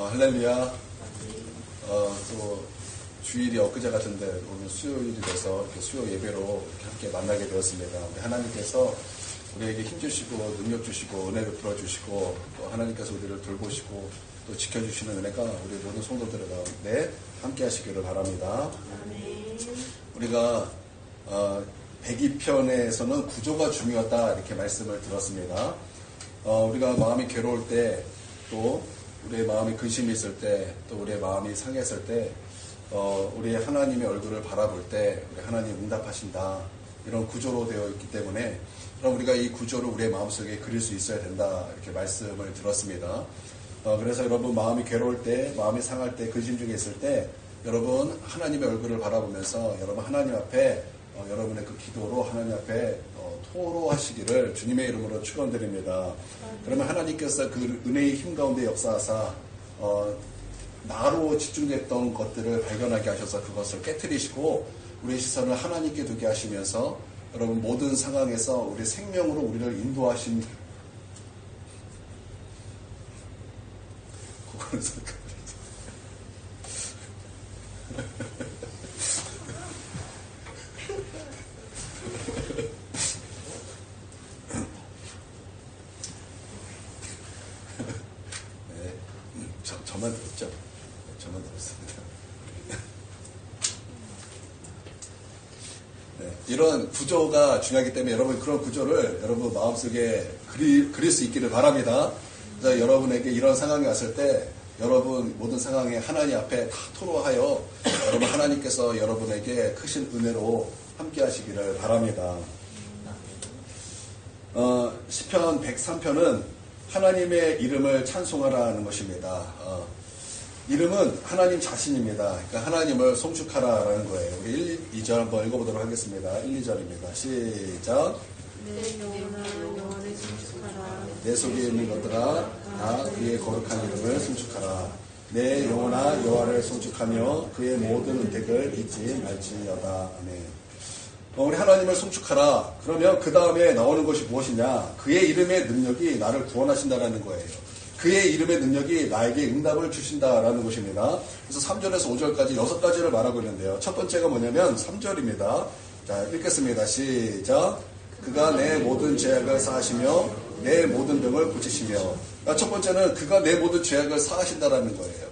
할렐루야. 또 주일이 엊그제 같은데 오늘 수요일이 돼서 이렇게 수요 예배로 이렇게 함께 만나게 되었습니다. 우리 하나님께서 우리에게 힘 주시고 능력 주시고 은혜 베풀어 주시고 또 하나님께서 우리를 돌보시고 또 지켜주시는 은혜가 우리 모든 성도들 가운데 함께 하시기를 바랍니다. 우리가 102편에서는 구조가 중요하다 이렇게 말씀을 들었습니다. 우리가 마음이 괴로울 때, 또 우리의 마음이 근심이 있을 때, 또 우리의 마음이 상했을 때, 우리의 하나님의 얼굴을 바라볼 때 우리 하나님 응답하신다, 이런 구조로 되어 있기 때문에 그럼 우리가 이 구조를 우리의 마음속에 그릴 수 있어야 된다 이렇게 말씀을 들었습니다. 그래서 여러분 마음이 괴로울 때, 마음이 상할 때, 근심 중에 있을 때 여러분 하나님의 얼굴을 바라보면서 여러분 하나님 앞에 여러분의 그 기도로 하나님 앞에 토로하시기를 주님의 이름으로 축원드립니다. 그러면 하나님께서 그 은혜의 힘 가운데 역사하사 나로 집중됐던 것들을 발견하게 하셔서 그것을 깨트리시고 우리의 시선을 하나님께 두게 하시면서 여러분 모든 상황에서 우리 생명으로 우리를 인도하신 그거는 저만 들었죠? 저만 들었습니다. 네, 이런 구조가 중요하기 때문에 여러분 그런 구조를 여러분 마음속에 그릴 수 있기를 바랍니다. 그래서 여러분에게 이런 상황이 왔을 때 여러분 모든 상황에 하나님 앞에 다 토로하여 여러분 하나님께서 여러분에게 크신 은혜로 함께 하시기를 바랍니다. 시편 103편은 하나님의 이름을 찬송하라는 것입니다. 이름은 하나님 자신입니다. 그러니까 하나님을 송축하라라는 거예요. 우리 1, 2절 한번 읽어보도록 하겠습니다. 1, 2절입니다. 시작. 내 영혼아 여호와를 송축하라. 내 속에 있는 것들아 다 그의 거룩한 이름을 송축하라. 내 영혼아 여호와를 송축하며 그의 모든 은택을 잊지 말지어다. 아멘. 우리 하나님을 송축하라. 그러면 그 다음에 나오는 것이 무엇이냐? 그의 이름의 능력이 나를 구원하신다라는 거예요. 그의 이름의 능력이 나에게 응답을 주신다라는 것입니다. 그래서 3절에서 5절까지 6가지를 말하고 있는데요. 첫 번째가 뭐냐면 3절입니다. 자, 읽겠습니다. 시작. 그가 내 모든 죄악을 사하시며 내 모든 병을 고치시며. 첫 번째는 그가 내 모든 죄악을 사하신다라는 거예요.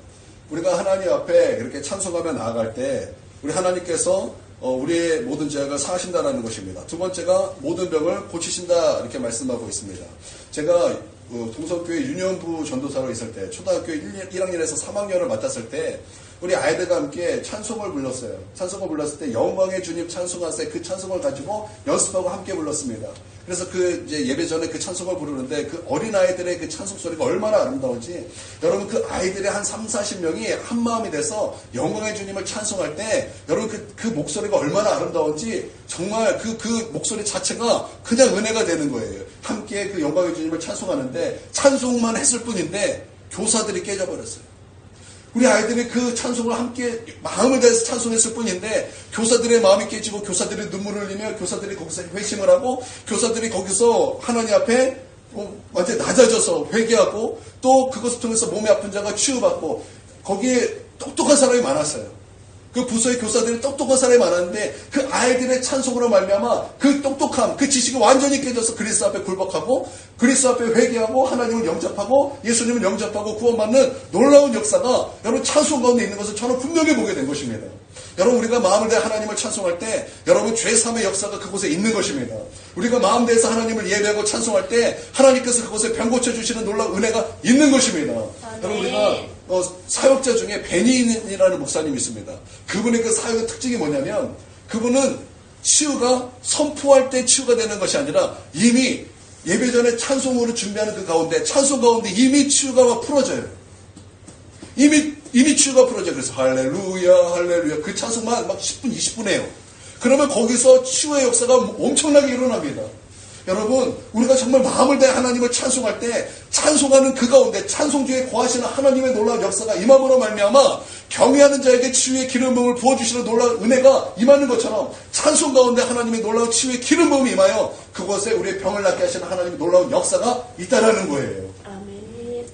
우리가 하나님 앞에 이렇게 찬송하며 나아갈 때 우리 하나님께서 우리의 모든 죄악을 사하신다라는 것입니다. 두 번째가 모든 병을 고치신다 이렇게 말씀하고 있습니다. 제가 동성교회 유년부 전도사로 있을 때 초등학교 1학년에서 3학년을 맡았을 때 우리 아이들과 함께 찬송을 불렀어요. 찬송을 불렀을 때 영광의 주님 찬송하세, 그 찬송을 가지고 연습하고 함께 불렀습니다. 그래서 이제 예배 전에 그 찬송을 부르는데 그 어린아이들의 그 찬송 소리가 얼마나 아름다운지 여러분 그 아이들의 한 3, 40명이 한 마음이 돼서 영광의 주님을 찬송할 때 여러분 그 목소리가 얼마나 아름다운지 정말 그 목소리 자체가 그냥 은혜가 되는 거예요. 함께 그 영광의 주님을 찬송하는데 찬송만 했을 뿐인데 교사들이 깨져버렸어요. 우리 아이들이 그 찬송을 함께 마음을 다해서 찬송했을 뿐인데 교사들의 마음이 깨지고 교사들이 눈물을 흘리며 교사들이 거기서 회심을 하고 교사들이 거기서 하나님 앞에 완전히 낮아져서 회개하고 또 그것을 통해서 몸이 아픈 자가 치유받고 거기에 똑똑한 사람이 많았어요. 그 부서의 교사들이 똑똑한 사람이 많았는데 그 아이들의 찬송으로 말미암아 그 똑똑함, 그 지식이 완전히 깨져서 그리스도 앞에 굴복하고 그리스도 앞에 회개하고 하나님을 영접하고 예수님을 영접하고 구원받는 놀라운 역사가 여러분 찬송 가운데 있는 것을 저는 분명히 보게 된 것입니다. 여러분 우리가 마음을 다해 하나님을 찬송할 때 여러분 죄사함의 역사가 그곳에 있는 것입니다. 우리가 마음 다해서 하나님을 예배하고 찬송할 때 하나님께서 그곳에 병 고쳐주시는 놀라운 은혜가 있는 것입니다. 여러분 우리가 사역자 중에 베니인이라는 목사님이 있습니다. 그분의 그 사역의 특징이 뭐냐면 그분은 치유가 선포할 때 치유가 되는 것이 아니라 이미 예배 전에 찬송으로 준비하는 그 가운데 찬송 가운데 이미 치유가 풀어져요. 이미 치유가 풀어져요. 그래서 할렐루야 할렐루야 그 찬송만 막 10분 20분 해요. 그러면 거기서 치유의 역사가 엄청나게 일어납니다. 여러분 우리가 정말 마음을 다해 하나님을 찬송할 때 찬송하는 그 가운데 찬송 중에 거하시는 하나님의 놀라운 역사가 임함으로 말미암아 경외하는 자에게 치유의 기름 부음을 부어주시는 놀라운 은혜가 임하는 것처럼 찬송 가운데 하나님의 놀라운 치유의 기름 부음이 임하여 그곳에 우리의 병을 낫게 하시는 하나님의 놀라운 역사가 있다라는 거예요. 아멘.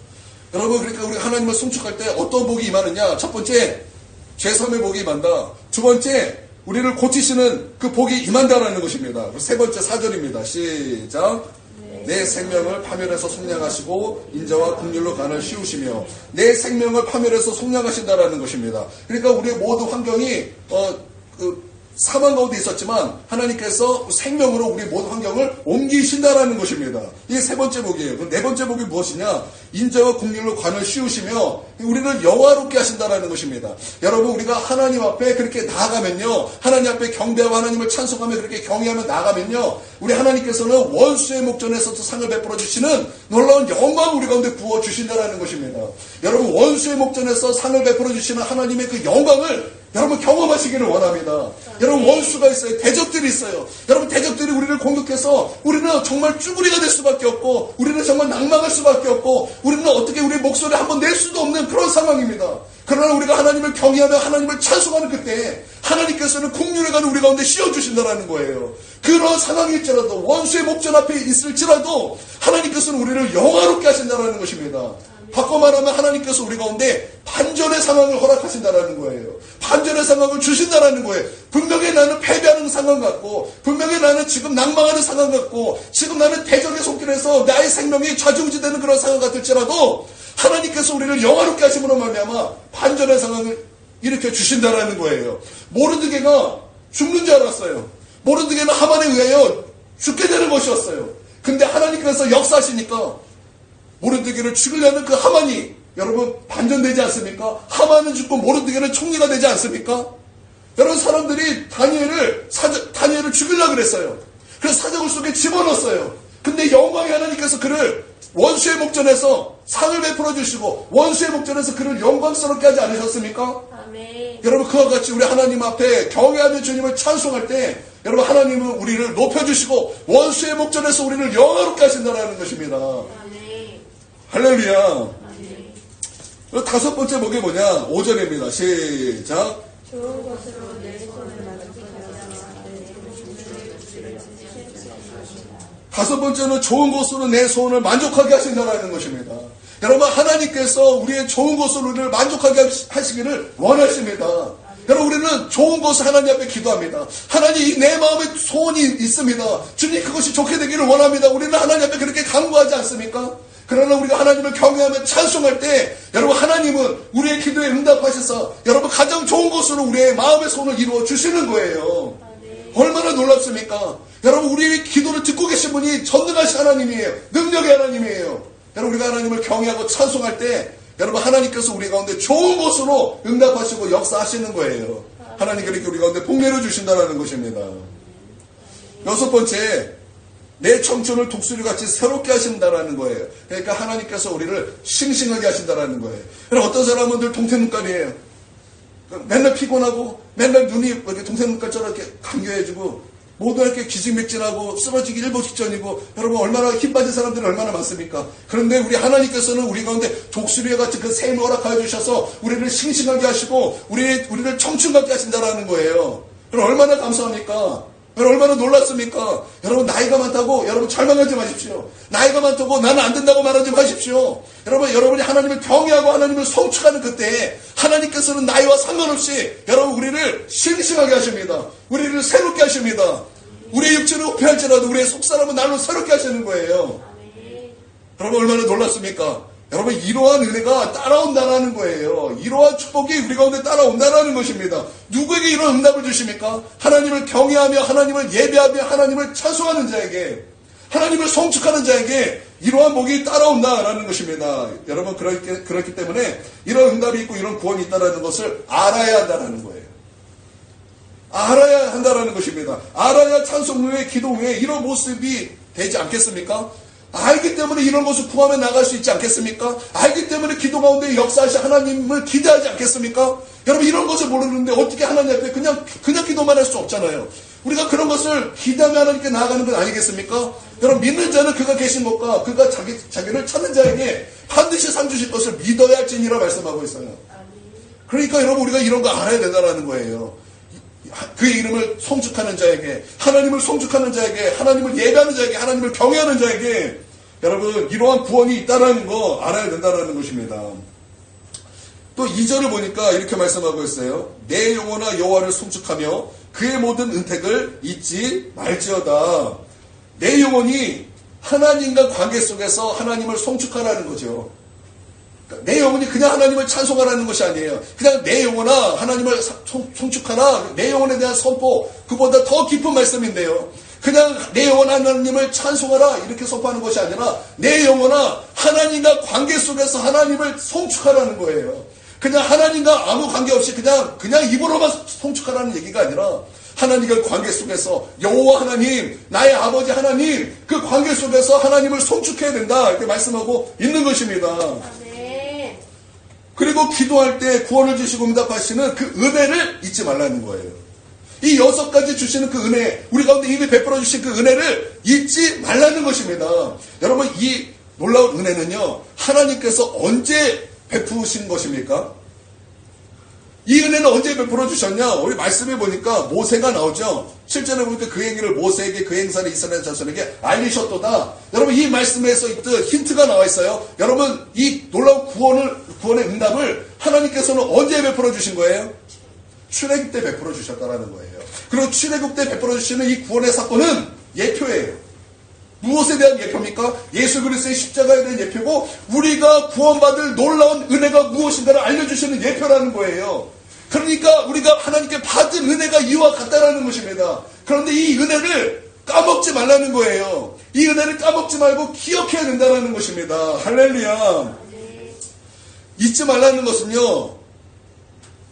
여러분, 그러니까 우리가 하나님을 송축할 때 어떤 복이 임하느냐? 첫 번째, 제3의 복이 임한다. 두 번째, 우리를 고치시는 그 복이 임한다라는 것입니다. 세 번째 4절입니다. 시작. 내 생명을 파멸해서 속량하시고 인자와 긍휼로 간을 씌우시며 내 생명을 파멸해서 속량하신다라는 것입니다. 그러니까 우리의 모든 환경이 사망 가운데 있었지만 하나님께서 생명으로 우리 모든 환경을 옮기신다라는 것입니다. 이게 세 번째 복이에요. 그럼 네 번째 복이 무엇이냐? 인자와 긍휼로 관을 씌우시며 우리를 영화롭게 하신다라는 것입니다. 여러분, 우리가 하나님 앞에 그렇게 나아가면요, 하나님 앞에 경배하고 하나님을 찬송하며 그렇게 경외하며 나아가면요, 우리 하나님께서는 원수의 목전에서도 상을 베풀어 주시는 놀라운 영광을 우리 가운데 부어 주신다라는 것입니다. 여러분, 원수의 목전에서 상을 베풀어 주시는 하나님의 그 영광을 여러분 경험하시기를 원합니다. 여러분, 원수가 있어요. 대적들이 있어요. 여러분, 대적들이 우리를 공격해서 우리는 정말 쭈구리가 될 수밖에 없고 우리는 정말 낭망할 수밖에 없고 우리는 어떻게 우리의 목소리를 한번 낼 수도 없는 그런 상황입니다. 그러나 우리가 하나님을 경외하며 하나님을 찬송하는 그때 하나님께서는 긍휼의 간을 우리 가운데 씌워주신다는 거예요. 그런 상황일지라도 원수의 목전 앞에 있을지라도 하나님께서는 우리를 영화롭게 하신다는 것입니다. 바꿔 말하면 하나님께서 우리 가운데 반전의 상황을 허락하신다는 거예요. 반전의 상황을 주신다는 거예요. 분명히 나는 패배하는 상황 같고 분명히 나는 지금 낭망하는 상황 같고 지금 나는 대적의 손길에서 나의 생명이 좌지우지되는 그런 상황 같을지라도 하나님께서 우리를 영화롭게 하심으로 말미암아 반전의 상황을 일으켜 주신다는 거예요. 모르드게가 죽는 줄 알았어요. 모르드게는 하만에 의하여 죽게 되는 것이었어요. 근데 하나님께서 역사하시니까 모르드게를 죽이려는 그 하만이 여러분 반전되지 않습니까? 하만은 죽고 모르드게는 총리가 되지 않습니까? 여러분, 사람들이 다니엘을 죽이려고 그랬어요. 그래서 사자굴 속에 집어넣었어요. 근데 영광의 하나님께서 그를 원수의 목전에서 상을 베풀어 주시고 원수의 목전에서 그를 영광스럽게 하지 않으셨습니까? 아멘. 여러분, 그와 같이 우리 하나님 앞에 경외하며 주님을 찬송할 때 여러분, 하나님은 우리를 높여주시고 원수의 목전에서 우리를 영화롭게 하신다는 것입니다. 아멘. 할렐루야. 아멘. 다섯 번째 복이 뭐냐? 5절입니다. 시작. 좋은 것으로 내 손을 만족하여 다섯 번째는 좋은 것으로 내 소원을 만족하게 하신다는 것입니다. 여러분, 하나님께서 우리의 좋은 것으로 우리를 만족하게 하시기를 원하십니다. 여러분, 우리는 좋은 것을 하나님 앞에 기도합니다. 하나님, 내 마음에 소원이 있습니다. 주님, 그것이 좋게 되기를 원합니다. 우리는 하나님 앞에 그렇게 간구하지 않습니까? 그러나 우리가 하나님을 경외하며 찬송할 때 여러분, 하나님은 우리의 기도에 응답하셔서 여러분 가장 좋은 것으로 우리의 마음의 소원을 이루어 주시는 거예요. 얼마나 놀랍습니까? 여러분, 우리의 기도를 듣고 계신 분이 전능하신 하나님이에요. 능력의 하나님이에요. 여러분, 우리가 하나님을 경외하고 찬송할 때 여러분, 하나님께서 우리 가운데 좋은 것으로 응답하시고 역사하시는 거예요. 하나님께 이렇게 우리 가운데 복내려 주신다는 것입니다. 여섯 번째, 내 청춘을 독수리같이 새롭게 하신다라는 거예요. 그러니까 하나님께서 우리를 싱싱하게 하신다라는 거예요. 그럼 어떤 사람은 늘 동태눈깔이에요. 맨날 피곤하고 맨날 눈이 이렇게 동태눈깔처럼 이렇게 감겨해지고 모두 이렇게 기진맥진하고 쓰러지기 일보 직전이고 여러분, 얼마나 힘 빠진 사람들이 얼마나 많습니까? 그런데 우리 하나님께서는 우리 가운데 독수리와 같이 그 샘을 허락하여 주셔서 우리를 싱싱하게 하시고 우리를 청춘 같게 하신다라는 거예요. 그럼 얼마나 감사합니까? 여러분, 얼마나 놀랐습니까? 여러분, 나이가 많다고 여러분 절망하지 마십시오. 나이가 많다고 나는 안 된다고 말하지 마십시오. 여러분이 하나님을 경외하고 하나님을 성축하는 그때 하나님께서는 나이와 상관없이 여러분 우리를 싱싱하게 하십니다. 우리를 새롭게 하십니다. 우리의 육체를 후패할지라도 우리의 속사람은 날로 새롭게 하시는 거예요. 여러분, 얼마나 놀랐습니까? 여러분, 이러한 은혜가 따라온다는 거예요. 이러한 축복이 우리 가운데 따라온다는 것입니다. 누구에게 이런 응답을 주십니까? 하나님을 경외하며 하나님을 예배하며 하나님을 찬송하는 자에게, 하나님을 성축하는 자에게 이러한 복이 따라온다라는 것입니다. 여러분, 그렇기 때문에 이런 응답이 있고 이런 구원이 있다는 것을 알아야 한다는 거예요. 알아야 한다는 것입니다. 알아야 찬송 후에 기도 후에 이런 모습이 되지 않겠습니까? 알기 때문에 이런 것을 구하며 나갈 수 있지 않겠습니까? 알기 때문에 기도 가운데 역사하신 하나님을 기대하지 않겠습니까? 여러분, 이런 것을 모르는데 어떻게 하나님 앞에 그냥 기도만 할 수 없잖아요. 우리가 그런 것을 기대하며 하나님께 나아가는 건 아니겠습니까? 여러분, 믿는 자는 그가 계신 것과 그가 자기를 찾는 자에게 반드시 상 주실 것을 믿어야 할지니라 말씀하고 있어요. 그러니까 여러분, 우리가 이런 거 알아야 된다는 거예요. 그의 이름을 성축하는 자에게, 하나님을 성축하는 자에게, 하나님을 예배하는 자에게, 하나님을 경외하는 자에게 여러분 이러한 구원이 있다는 거 알아야 된다는 것입니다. 또 2절을 보니까 이렇게 말씀하고 있어요. 내 영혼아 여호와를 송축하며 그의 모든 은택을 잊지 말지어다. 내 영혼이 하나님과 관계 속에서 하나님을 송축하라는 거죠. 내 영혼이 그냥 하나님을 찬송하라는 것이 아니에요. 그냥 내 영혼아 하나님을 송축하라. 내 영혼에 대한 선포, 그보다 더 깊은 말씀인데요. 그냥 내 영혼 하나님을 찬송하라 이렇게 선포하는 것이 아니라 내 영혼아 하나님과 관계 속에서 하나님을 송축하라는 거예요. 그냥 하나님과 아무 관계없이 그냥 입으로만 송축하라는 얘기가 아니라 하나님과 관계 속에서 여호와 하나님, 나의 아버지 하나님, 그 관계 속에서 하나님을 송축해야 된다 이렇게 말씀하고 있는 것입니다. 아멘. 그리고 기도할 때 구원을 주시고 응답하시는 그 은혜를 잊지 말라는 거예요. 이 6가지 주시는 그 은혜, 우리 가운데 이미 베풀어 주신 그 은혜를 잊지 말라는 것입니다. 여러분 이 놀라운 은혜는요, 하나님께서 언제 베푸신 것입니까? 이 은혜는 언제 베풀어 주셨냐? 우리 말씀해 보니까 모세가 나오죠. 7절에 보니까 그 행위를 모세에게 그 행사를 이스라엘 자손에게 알리셨도다. 여러분 이 말씀에서 있듯 힌트가 나와 있어요. 여러분 이 놀라운 구원의 응답을 하나님께서는 언제 베풀어 주신 거예요? 출애굽 때 베풀어 주셨다라는 거예요. 그리고 출애굽 때 베풀어 주시는 이 구원의 사건은 예표예요. 무엇에 대한 예표입니까? 예수 그리스도의 십자가에 대한 예표고 우리가 구원받을 놀라운 은혜가 무엇인가를 알려주시는 예표라는 거예요. 그러니까 우리가 하나님께 받은 은혜가 이와 같다라는 것입니다. 그런데 이 은혜를 까먹지 말라는 거예요. 이 은혜를 까먹지 말고 기억해야 된다는 것입니다. 할렐루야. 잊지 말라는 것은요,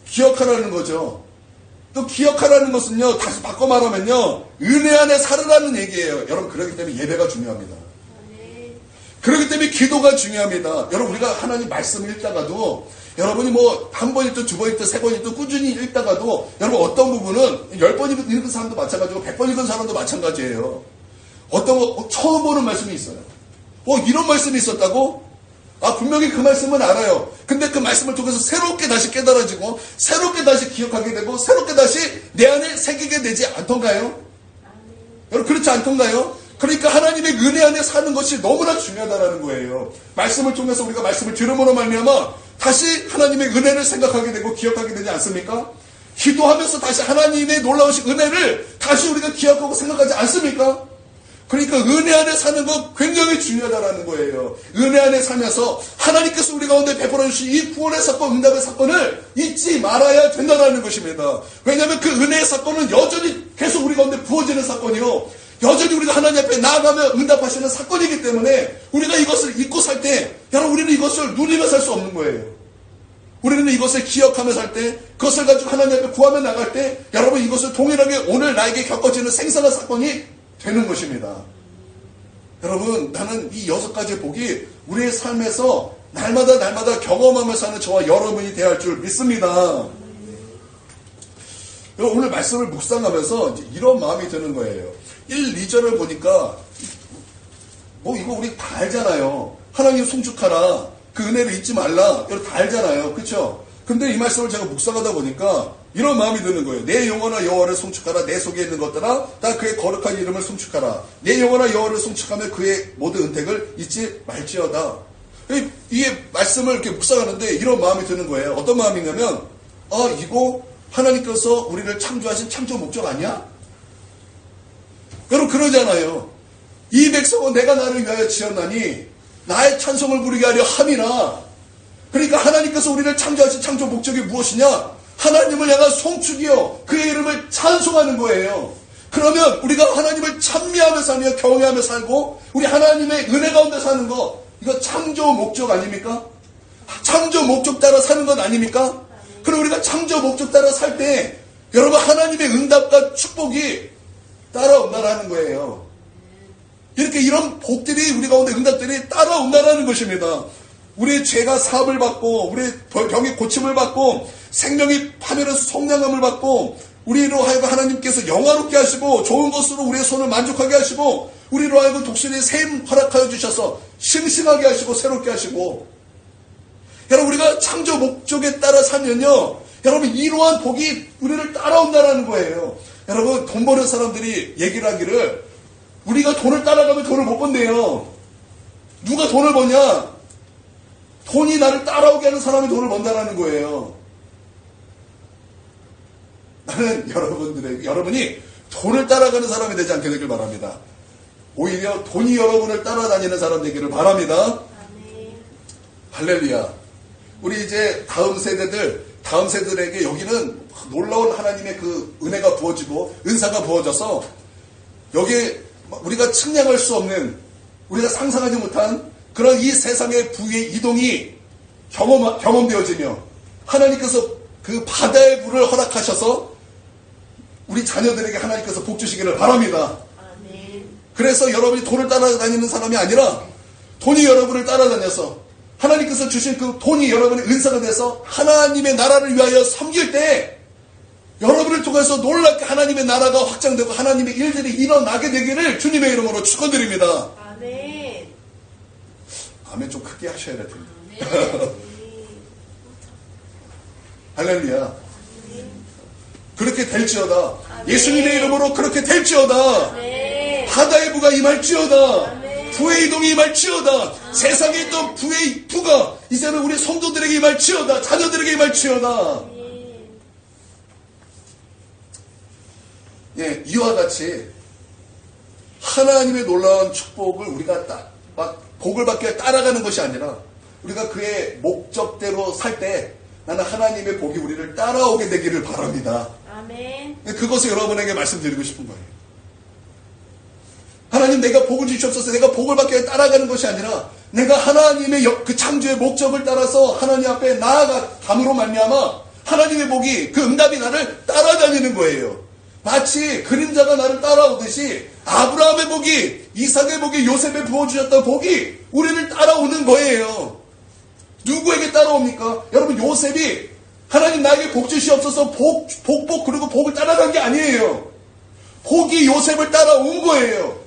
기억하라는 거죠. 또 기억하라는 것은요, 다시 바꿔 말하면요, 은혜 안에 살으라는 얘기예요. 여러분, 그렇기 때문에 예배가 중요합니다. 그렇기 때문에 기도가 중요합니다. 여러분, 우리가 하나님 말씀을 읽다가도, 여러분이 뭐, 한 번 읽든 두 번 읽든 세 번 읽든 꾸준히 읽다가도, 여러분, 어떤 부분은 10번 읽은 사람도 마찬가지고, 100번 읽은 사람도 마찬가지예요. 어떤 거, 처음 보는 말씀이 있어요. 이런 말씀이 있었다고? 분명히 그 말씀은 알아요. 근데 그 말씀을 통해서 새롭게 다시 깨달아지고, 새롭게 다시 기억하게 되고, 새롭게 다시 내 안에 새기게 되지 않던가요? 여러분, 그렇지 않던가요? 그러니까 하나님의 은혜 안에 사는 것이 너무나 중요하다는 거예요. 말씀을 통해서 우리가 말씀을 들음으로 말미암아 다시 하나님의 은혜를 생각하게 되고 기억하게 되지 않습니까? 기도하면서 다시 하나님의 놀라우신 은혜를 다시 우리가 기억하고 생각하지 않습니까? 그러니까 은혜 안에 사는 것 굉장히 중요하다는 거예요. 은혜 안에 살면서 하나님께서 우리 가운데 베풀어 주신 이 구원의 사건, 응답의 사건을 잊지 말아야 된다는 것입니다. 왜냐하면 그 은혜의 사건은 여전히 계속 우리 가운데 부어지는 사건이요, 여전히 우리가 하나님 앞에 나아가며 응답하시는 사건이기 때문에 우리가 이것을 잊고 살 때, 여러분 우리는 이것을 누리며 살 수 없는 거예요. 우리는 이것을 기억하며 살 때, 그것을 가지고 하나님 앞에 구하며 나갈 때, 여러분 이것을 동일하게 오늘 나에게 겪어지는 생생한 사건이 되는 것입니다. 여러분, 나는 이 6가지 복이 우리의 삶에서 날마다 경험하며 사는 저와 여러분이 되어야 할 줄 믿습니다. 오늘 말씀을 묵상하면서 이제 이런 마음이 드는 거예요. 1, 2절을 보니까 이거 우리 다 알잖아요. 하나님 송축하라, 그 은혜를 잊지 말라, 이거 다 알잖아요. 그렇죠? 근데 이 말씀을 제가 묵상하다 보니까 이런 마음이 드는 거예요. 내 영혼아 여호와를 송축하라. 내 속에 있는 것들아 다 그의 거룩한 이름을 송축하라. 내 영혼아 여호와를 송축하며 그의 모든 은택을 잊지 말지어다. 이 말씀을 이렇게 묵상하는데 이런 마음이 드는 거예요. 어떤 마음이냐면, 이거 하나님께서 우리를 창조하신 창조 목적 아니야? 여러분 그러잖아요. 이 백성은 내가 나를 위하여 지었나니 나의 찬송을 부르게 하려 함이라. 그러니까 하나님께서 우리를 창조하신 창조 목적이 무엇이냐? 하나님을 향한 송축이요, 그의 이름을 찬송하는 거예요. 그러면 우리가 하나님을 찬미하며 살며 경외하며 살고 우리 하나님의 은혜 가운데 사는 거, 이거 창조 목적 아닙니까? 창조 목적 따라 사는 것 아닙니까? 그럼 우리가 창조 목적 따라 살 때 여러분 하나님의 응답과 축복이 따라온다라는 거예요. 이렇게 이런 복들이 우리 가운데 응답들이 따라온다라는 것입니다. 우리의 죄가 사함을 받고 우리의 병이 고침을 받고 생명이 파멸해서 성량함을 받고 우리로 하여금 하나님께서 영화롭게 하시고 좋은 것으로 우리의 손을 만족하게 하시고 우리로 하여금 독수리의 샘 허락하여 주셔서 싱싱하게 하시고 새롭게 하시고, 여러분 우리가 창조 목적에 따라 살면요, 여러분 이러한 복이 우리를 따라온다는 거예요. 여러분 돈 버는 사람들이 얘기를 하기를 우리가 돈을 따라가면 돈을 못 번대요. 누가 돈을 버냐? 돈이 나를 따라오게 하는 사람이 돈을 번다라는 거예요. 나는 여러분이 돈을 따라가는 사람이 되지 않게 되길 바랍니다. 오히려 돈이 여러분을 따라다니는 사람 되기를 바랍니다. 아멘. 할렐루야. 우리 이제 다음 세대들에게 여기는 놀라운 하나님의 그 은혜가 부어지고 은사가 부어져서 여기 우리가 측량할 수 없는, 우리가 상상하지 못한 그런 이 세상의 부의 이동이 경험되어지며 하나님께서 그 바다의 불을 허락하셔서 우리 자녀들에게 하나님께서 복 주시기를 바랍니다. 아멘. 그래서 여러분이 돈을 따라다니는 사람이 아니라 돈이 여러분을 따라다녀서 하나님께서 주신 그 돈이 여러분의 은사가 돼서 하나님의 나라를 위하여 섬길 때 여러분을 통해서 놀랍게 하나님의 나라가 확장되고 하나님의 일들이 일어나게 되기를 주님의 이름으로 축원드립니다. 아멘. 아멘 좀 크게 하셔야 될 텐데. 아멘. 할렐루야. 그렇게 될지어다. 아멘. 예수님의 이름으로 그렇게 될지어다. 아멘. 바다의 부가 임할지어다. 아멘. 부의 이동이 임할지어다. 세상에 있던 부의 부가 이제는 우리 성도들에게 임할지어다. 자녀들에게 임할지어다. 예, 이와 같이 하나님의 놀라운 축복을 우리가 막 복을 받기 위해 따라가는 것이 아니라 우리가 그의 목적대로 살 때 나는 하나님의 복이 우리를 따라오게 되기를 바랍니다. 아멘. 그것을 여러분에게 말씀드리고 싶은 거예요. 하나님 내가 복을 주시옵소서. 내가 복을 받기 위해 따라가는 것이 아니라 내가 하나님의 그 창조의 목적을 따라서 하나님 앞에 나아감으로 말미암아 하나님의 복이 그 응답이 나를 따라다니는 거예요. 마치 그림자가 나를 따라오듯이 아브라함의 복이, 이삭의 복이, 요셉에 부어주셨던 복이 우리를 따라오는 거예요. 누구에게 따라옵니까? 여러분, 요셉이 하나님 나에게 복 주시옵소서 그리고 복을 따라간 게 아니에요. 복이 요셉을 따라온 거예요.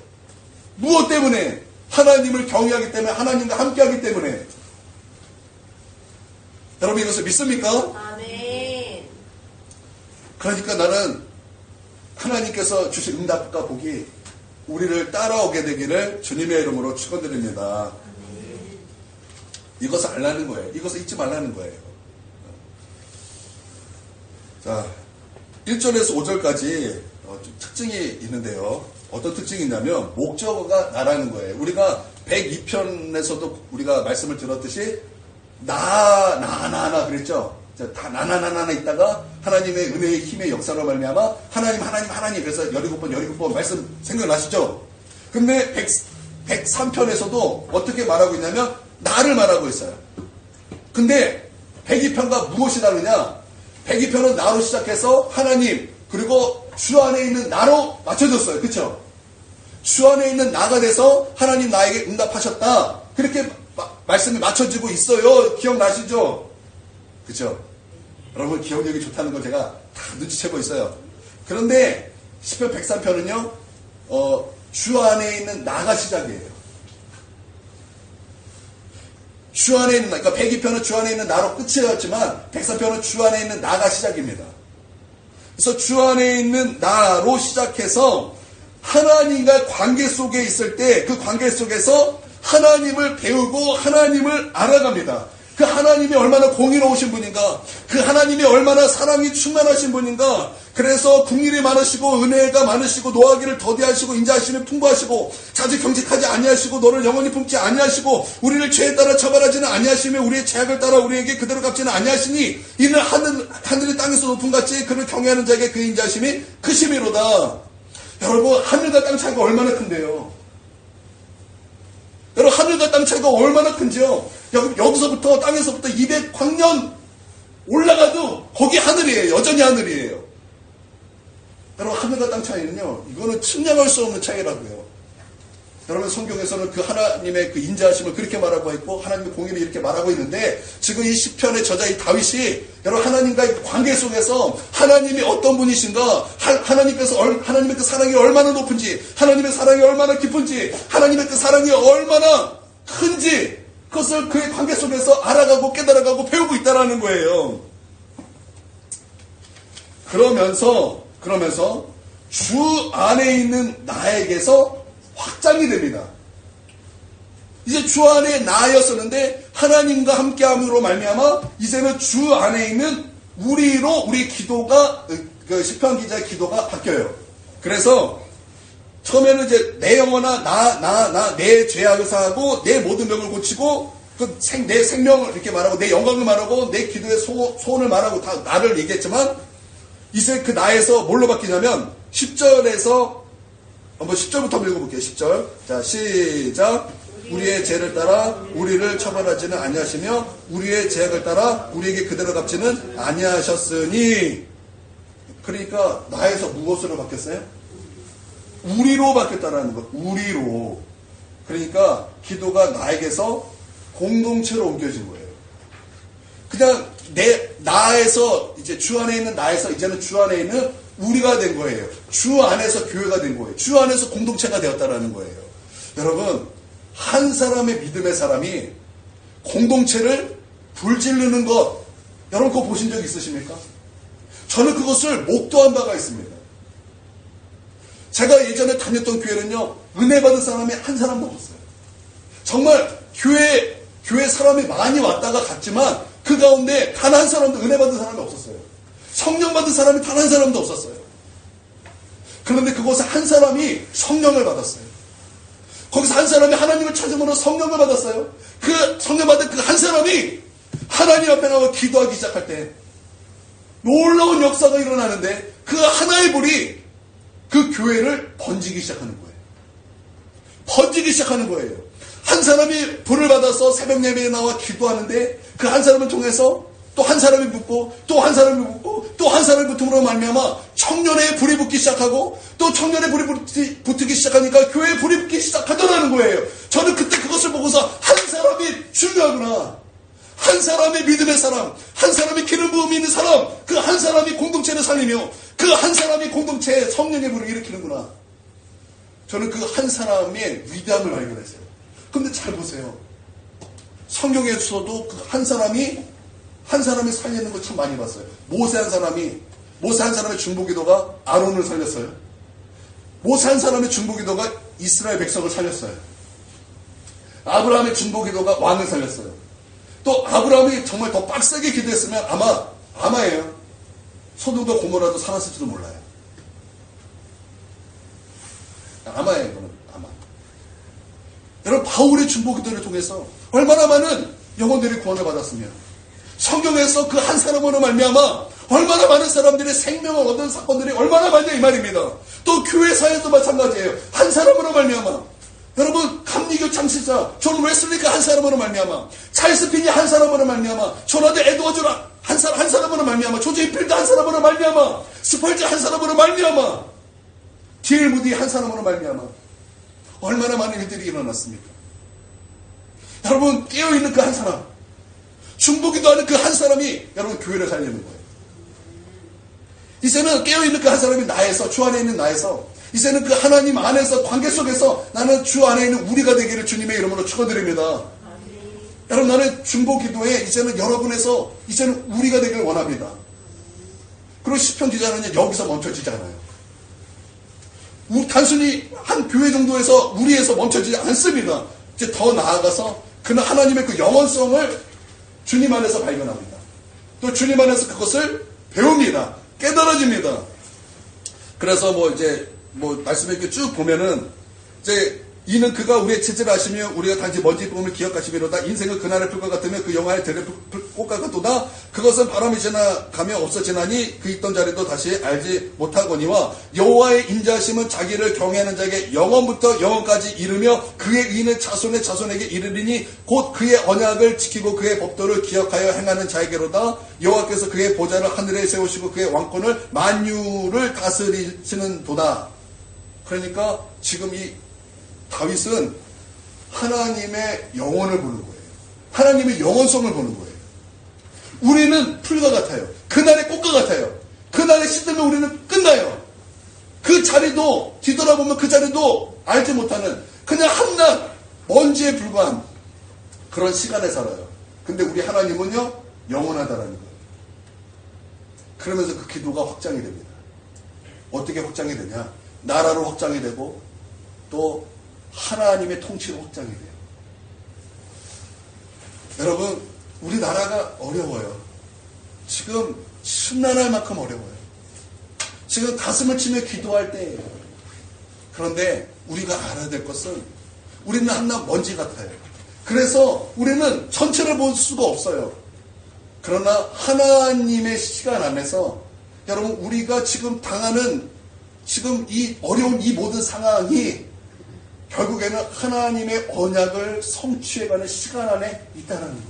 무엇 때문에? 하나님을 경외하기 때문에, 하나님과 함께하기 때문에. 여러분 이것을 믿습니까? 아멘. 그러니까 나는 하나님께서 주신 응답과 복이 우리를 따라오게 되기를 주님의 이름으로 축원드립니다. 이것을 알라는 거예요. 이것을 잊지 말라는 거예요. 자, 1절에서 5절까지 좀 특징이 있는데요. 어떤 특징이 있냐면 목적어가 나라는 거예요. 우리가 102편에서도 우리가 말씀을 들었듯이 나 그랬죠. 다 나나나나 있다가 하나님의 은혜의 힘의 역사로 말미암아 하나님 그래서 17번 말씀 생각나시죠? 근데 103편에서도 어떻게 말하고 있냐면 나를 말하고 있어요. 근데 102편과 무엇이 다르냐? 102편은 나로 시작해서 하나님 그리고 주 안에 있는 나로 맞춰졌어요. 그쵸? 주 안에 있는 나가 돼서 하나님 나에게 응답하셨다. 그렇게 말씀이 맞춰지고 있어요. 기억나시죠? 그쵸? 여러분 기억력이 좋다는 걸 제가 다 눈치채고 있어요. 그런데 10편 103편은요. 주 안에 있는 나가 시작이에요. 주 안에 있는 나, 그러니까 102편은 주 안에 있는 나로 끝이었지만 103편은 주 안에 있는 나가 시작입니다. 그래서 주 안에 있는 나로 시작해서 하나님과 관계 속에 있을 때 그 관계 속에서 하나님을 배우고 하나님을 알아갑니다. 그 하나님이 얼마나 공의로우신 분인가, 그 하나님이 얼마나 사랑이 충만하신 분인가. 그래서 긍휼이 많으시고 은혜가 많으시고 노하기를 더디하시고 인자하심이 풍부하시고 자주 경직하지 아니하시고 너를 영원히 품지 아니하시고 우리를 죄에 따라 처벌하지는 아니하시며 우리의 죄악을 따라 우리에게 그대로 갚지는 아니하시니 이는 하늘이 땅에서 높은 같이 그를 경외하는 자에게 그 인자하심이 크심이로다. 여러분 하늘과 땅 차이가 얼마나 큰데요. 여러분 하늘과 땅 차이가 얼마나 큰지요. 여기서부터 땅에서부터 200광년 올라가도 거기 하늘이에요. 여전히 하늘이에요. 여러분 하늘과 땅 차이는요. 이거는 측량할 수 없는 차이라고요. 여러분 성경에서는 그 하나님의 그 인자하심을 그렇게 말하고 있고 하나님의 공의를 이렇게 말하고 있는데 지금 이 시편의 저자 이 다윗이 여러분 하나님과의 관계 속에서 하나님이 어떤 분이신가, 하나님의 그 사랑이 얼마나 높은지, 하나님의 사랑이 얼마나 깊은지, 하나님의 그 사랑이 얼마나 큰지 그것을 그의 관계 속에서 알아가고 깨달아가고 배우고 있다라는 거예요. 그러면서 주 안에 있는 나에게서 확장이 됩니다. 이제 주 안에 나였었는데 하나님과 함께함으로 말미암아 이제는 주 안에 있는 우리로 우리 기도가 그 시편 기자의 기도가 바뀌어요. 그래서 처음에는 이제 내 영혼아 내 죄악을 사하고 내 모든 병을 고치고 내 생명을 이렇게 말하고 내 영광을 말하고 내 기도의 소원을 말하고 다 나를 얘기했지만 이제 그 나에서 뭘로 바뀌냐면 10절에서 한번 10절부터 한번 읽어볼게요. 10절. 자, 시작. 우리의 죄를 따라 우리를 처벌하지는 아니하시며 우리의 죄악을 따라 우리에게 그대로 갚지는 아니하셨으니. 그러니까 나에서 무엇으로 바뀌었어요? 우리로 바뀌었다라는 거. 우리로. 그러니까 기도가 나에게서 공동체로 옮겨진 거예요. 그냥 나에서 이제 주 안에 있는 나에서 이제는 주 안에 있는 우리가 된 거예요. 주 안에서 교회가 된 거예요. 주 안에서 공동체가 되었다라는 거예요. 여러분, 한 사람의 믿음의 사람이 공동체를 불지르는 것, 여러분 그거 보신 적 있으십니까? 저는 그것을 목도한 바가 있습니다. 제가 예전에 다녔던 교회는요, 은혜 받은 사람이 한 사람도 없었어요. 정말 교회 사람이 많이 왔다가 갔지만 그 가운데 단 한 사람도 은혜 받은 사람이 없었어요. 성령 받은 사람이 단 한 사람도 없었어요. 그런데 그곳에 한 사람이 성령을 받았어요. 거기서 한 사람이 하나님을 찾음으로 성령을 받았어요. 그 성령 받은 그 한 사람이 하나님 앞에 나와 기도하기 시작할 때 놀라운 역사가 일어나는데 그 하나의 불이 그 교회를 번지기 시작하는 거예요. 번지기 시작하는 거예요. 한 사람이 불을 받아서 새벽 예배에 나와 기도하는데 그 한 사람을 통해서 또 한 사람이 붙고 또 한 사람이 붙고 또 한 사람이 붙음으로 말미암아 청년의 불이 붙기 시작하고 또 청년의 불이 붙기 시작하니까 교회에 불이 붙기 시작하더라는 거예요. 저는 그때 그것을 보고서 한 사람이 중요하구나. 한 사람의 믿음의 사람, 한 사람의 기름 부음이 있는 사람, 그 한 사람이 공동체를 살리며 그 한 사람이 공동체에 성령의 불을 일으키는구나. 저는 그 한 사람의 위대함을 발견했어요. 근데 잘 보세요. 성경에서도 그 한 사람이 살리는 걸 참 많이 봤어요. 모세 한 사람의 중보기도가 아론을 살렸어요. 모세 한 사람의 중보기도가 이스라엘 백성을 살렸어요. 아브라함의 중보기도가 왕을 살렸어요. 또 아브라함이 정말 더 빡세게 기도했으면 아마예요. 소돔과 고모라도 살았을지도 몰라요. 아마예요. 이거는 아마. 여러분, 바울의 중보기도를 통해서 얼마나 많은 영혼들이 구원을 받았으며 성경에서 그 한 사람으로 말미암아 얼마나 많은 사람들이 생명을 얻은 사건들이 얼마나 많냐 이 말입니다. 또 교회사에도 마찬가지예요. 한 사람으로 말미암아 여러분, 감리교 창시자 존 웨슬리가 한 사람으로 말미암아 찰스 핀이 한 사람으로 말미암아 조나드 에드워즈라 한 사람으로 말미암아 조지 필드 한 사람으로 말미암아 스펄지 한 사람으로 말미암아 딜 무디 한 사람으로 말미암아 얼마나 많은 일들이 일어났습니까? 여러분, 깨어있는 그 한 사람, 중보기도 하는 그 한 사람이 여러분 교회를 살리는 거예요. 이제는 깨어있는 그 한 사람이 나에서, 주 안에 있는 나에서, 이제는 그 하나님 안에서 관계 속에서 나는 주 안에 있는 우리가 되기를 주님의 이름으로 축원드립니다. 여러분, 나는 중보기도에 이제는 여러분에서 이제는 우리가 되기를 원합니다. 그리고 시편 기자는 여기서 멈춰지지 않아요. 단순히 한 교회 정도에서 우리에서 멈춰지지 않습니다. 이제 더 나아가서 그는 하나님의 그 영원성을 주님 안에서 발견합니다. 또 주님 안에서 그것을 배웁니다. 깨달아집니다. 그래서 말씀을 이렇게 쭉 보면은 이제 이는 그가 우리의 체질을 아시며 우리가 단지 먼지 뿜을 기억하시미로다. 인생은 그날의 풀과 같으며 그 영화의 들의 꽃과 같도다. 그것은 바람이 지나가며 없어지나니 그 있던 자리도 다시 알지 못하거니와 여호와의 인자하심은 자기를 경외하는 자에게 영원부터 영원까지 이르며 그의 의는 자손의 자손에게 이르리니 곧 그의 언약을 지키고 그의 법도를 기억하여 행하는 자에게로다. 여호와께서 그의 보좌를 하늘에 세우시고 그의 왕권을 만유를 다스리시는 도다. 그러니까 지금 이 다윗은 하나님의 영혼을 보는 거예요. 하나님의 영원성을 보는 거예요. 우리는 풀과 같아요. 그날의 꽃과 같아요. 그날에 시들면 우리는 끝나요. 그 자리도 뒤돌아보면 그 자리도 알지 못하는 그냥 한낱 먼지에 불과한 그런 시간에 살아요. 근데 우리 하나님은요 영원하다라는 거예요. 그러면서 그 기도가 확장이 됩니다. 어떻게 확장이 되냐? 나라로 확장이 되고 또 하나님의 통치로 확장이 돼요. 여러분, 우리나라가 어려워요. 지금 심란할 만큼 어려워요. 지금 가슴을 치며 기도할 때예요. 그런데 우리가 알아야 될 것은 우리는 한낱 먼지 같아요. 그래서 우리는 전체를 볼 수가 없어요. 그러나 하나님의 시간 안에서 여러분, 우리가 지금 당하는 지금 이 어려운 이 모든 상황이 결국에는 하나님의 언약을 성취해가는 시간 안에 있다는 거예요.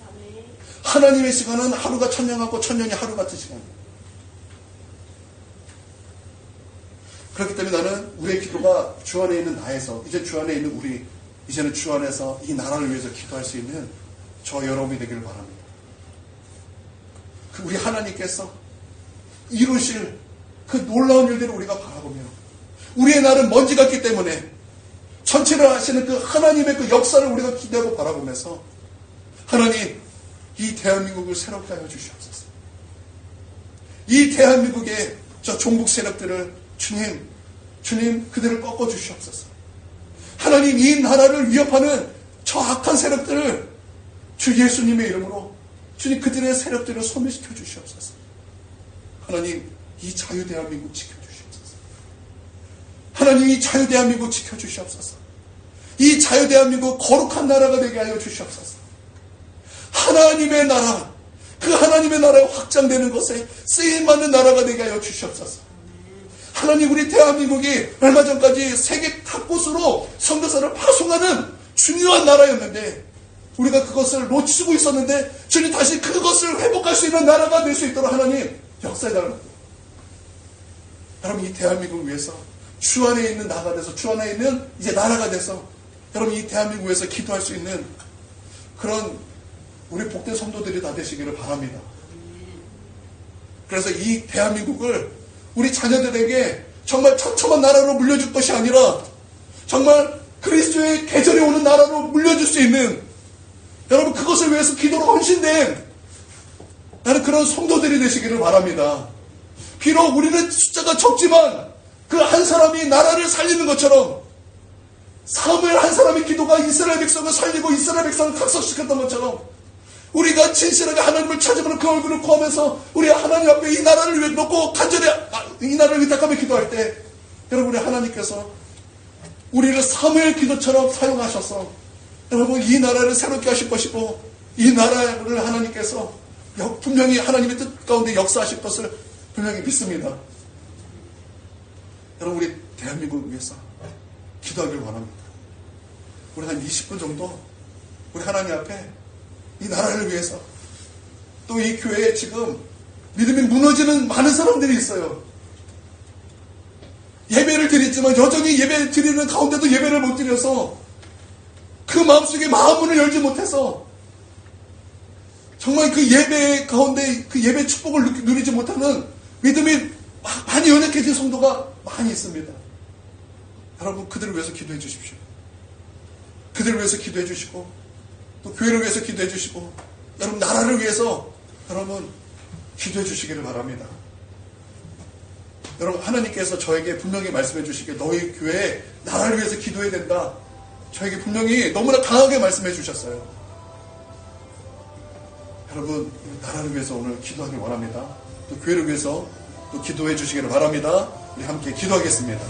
아멘. 하나님의 시간은 하루가 천년 같고 천년이 하루 같은 시간이에요. 그렇기 때문에 나는 우리의 기도가 주 안에 있는 나에서, 이제 주 안에 있는 우리, 이제는 주 안에서 이 나라를 위해서 기도할 수 있는 저 여러분이 되기를 바랍니다. 우리 하나님께서 이루실 그 놀라운 일들을 우리가 바라보며, 우리의 날은 먼지 같기 때문에 전체를 하시는 그 하나님의 그 역사를 우리가 기대하고 바라보면서, 하나님, 이 대한민국을 새롭게 하여 주시옵소서. 이 대한민국의 저 종북 세력들을 주님 그들을 꺾어 주시옵소서. 하나님, 이 나라를 위협하는 저 악한 세력들을 주 예수님의 이름으로 주님 그들의 세력들을 소멸시켜 주시옵소서. 하나님, 이 자유 대한민국 지켜 주시옵소서. 하나님, 이 자유 대한민국 지켜 주시옵소서. 이 자유 대한민국 거룩한 나라가 되게 하여 주시옵소서. 하나님의 나라, 그 하나님의 나라가 확장되는 것에 쓰임받는 나라가 되게 하여 주시옵소서. 하나님, 우리 대한민국이 얼마 전까지 세계 탑곳으로 선교사를 파송하는 중요한 나라였는데, 우리가 그것을 놓치고 있었는데, 주님 다시 그것을 회복할 수 있는 나라가 될 수 있도록 하나님 역사해달라고. 여러분, 이 대한민국을 위해서 주 안에 있는 나라가 돼서, 주 안에 있는 이제 나라가 돼서, 여러분, 이 대한민국을 위해서 기도할 수 있는 그런 우리 복된 성도들이 다 되시기를 바랍니다. 그래서 이 대한민국을 우리 자녀들에게 정말 처참한 나라로 물려줄 것이 아니라 정말 그리스도의 계절이 오는 나라로 물려줄 수 있는, 여러분, 그것을 위해서 기도로 헌신된 나는 그런 성도들이 되시기를 바랍니다. 비록 우리는 숫자가 적지만 그 한 사람이 나라를 살리는 것처럼, 사무엘 한 사람의 기도가 이스라엘 백성을 살리고 이스라엘 백성을 각성시켰던 것처럼, 우리가 진실하게 하나님을 찾으면 그 얼굴을 구하면서 우리 하나님 앞에 이 나라를 위해 놓고 간절히 이 나라를 위탁하며 기도할 때, 여러분, 우리 하나님께서 우리를 사무엘 기도처럼 사용하셔서 여러분 이 나라를 새롭게 하실 것이고, 이 나라를 하나님께서 분명히 하나님의 뜻 가운데 역사하실 것을 분명히 믿습니다. 여러분, 우리 대한민국을 위해서 기도하기를 원합니다. 우리 한 20분 정도 우리 하나님 앞에 이 나라를 위해서, 또 이 교회에 지금 믿음이 무너지는 많은 사람들이 있어요. 예배를 드렸지만 여전히 예배 드리는 가운데도 예배를 못 드려서 그 마음속에 마음문을 열지 못해서 정말 그 예배 가운데 그 예배 축복을 누리지 못하는 믿음이 많이 연약해진 성도가 많이 있습니다. 여러분, 그들을 위해서 기도해 주십시오. 그들을 위해서 기도해 주시고, 또 교회를 위해서 기도해 주시고, 여러분 나라를 위해서 여러분 기도해 주시기를 바랍니다. 여러분, 하나님께서 저에게 분명히 말씀해 주시기에 너희 교회에 나라를 위해서 기도해야 된다, 저에게 분명히 너무나 강하게 말씀해 주셨어요. 여러분, 나라를 위해서 오늘 기도하길 원합니다. 또 교회를 위해서 또 기도해 주시기를 바랍니다. 우리 함께 기도하겠습니다.